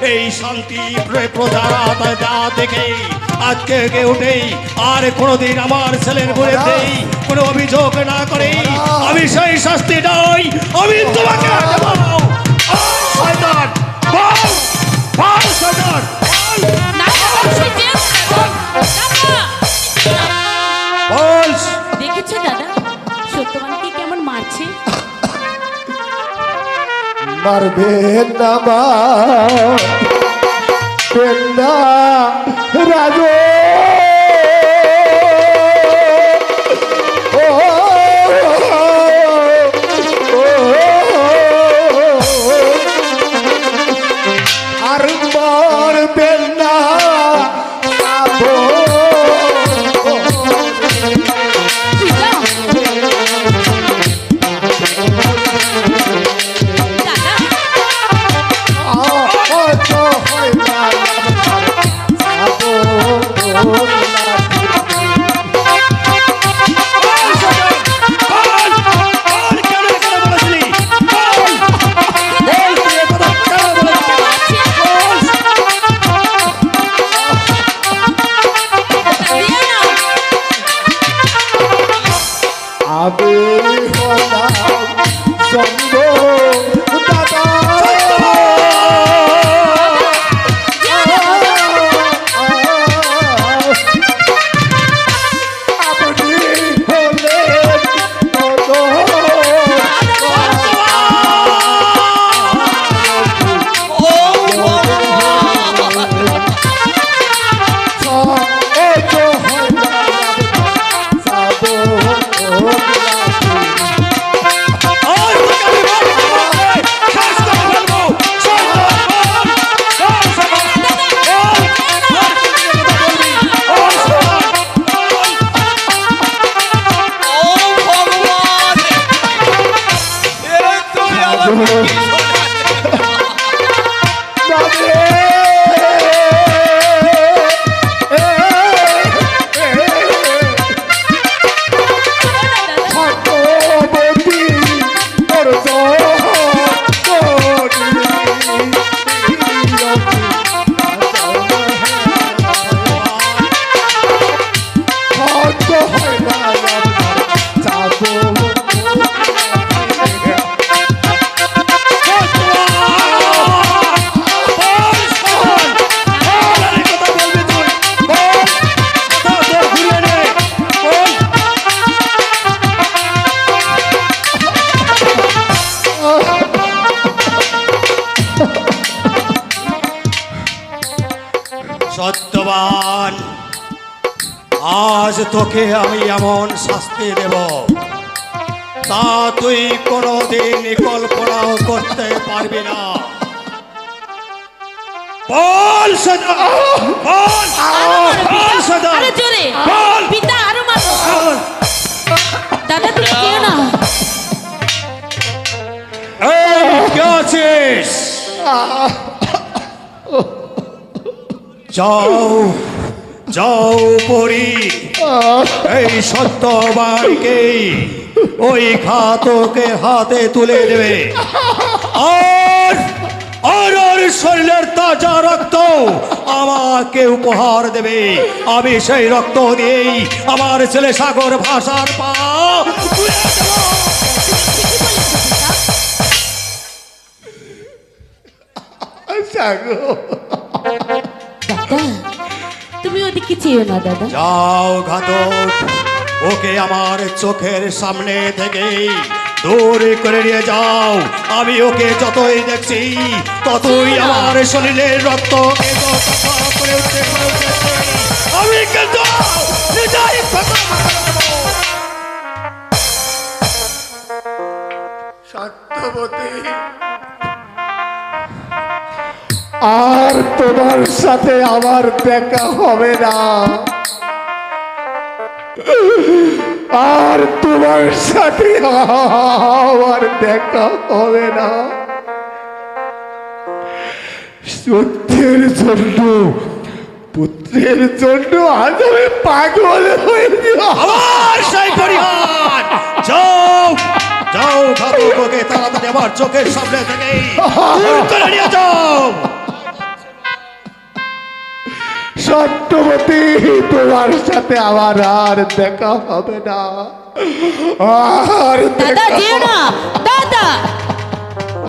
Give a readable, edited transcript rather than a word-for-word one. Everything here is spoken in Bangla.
এই শান্তি প্রজা দেখে আজকে উঠেই আর কোনোদিন আমার ছেলের বিরুদ্ধে কোনো অভিযোগ না করে আমি সেই শাস্তি নই আমি তোমাকে দেখেছো দাদা সত্যবানকে কেমন মারছে? মারবে না রাজু আর মারবে না সত্যবান আজ তোকে আমি এমন শাস্তি দেব তা তুই কোনোদিন কল্পনাও করতে পারবি না। বল সদা বল বল সদা আরে জোরে বল পিতা আরো মারো দাদা তুমি কেউ না এই কে আছিস যাও যাও পরি এই সত্যবানকে ওই ঘাতকে হাতে তুলে দেবে আর আর ওর শরীরের তাজা রক্ত আমাকে উপহার দেবে আমি সেই রক্ত দিয়েই আমার ছেলে সাগর ভাষার পা দাদা তুমি ওদিকে চেয়েও না দাদা যাও ঘাতক ওকে আমার চোখের সামনে থেকে দূর করে নিয়ে যাও আমি ওকে যতই দেখছি ততই আমার শরীরের রক্ত আমি কিন্তু সত্যবতী আর তোমার সাথে আমার দেখা হবে না আর তোমার সাথে আমার দেখা হবে না সত্যের জন্য পুত্রের জন্য আজ আমি পাগল হয়ে আমার সেই পরিহার যাও যাও ঘাতককে তাড়াতাড়ি আমার চোখের সামনে থেকে দূর করে নিয়ে যাও সত্যবতী, তোমার সাথে আমার আর দেখা হবে না। আর দাদা যেও না দাদা।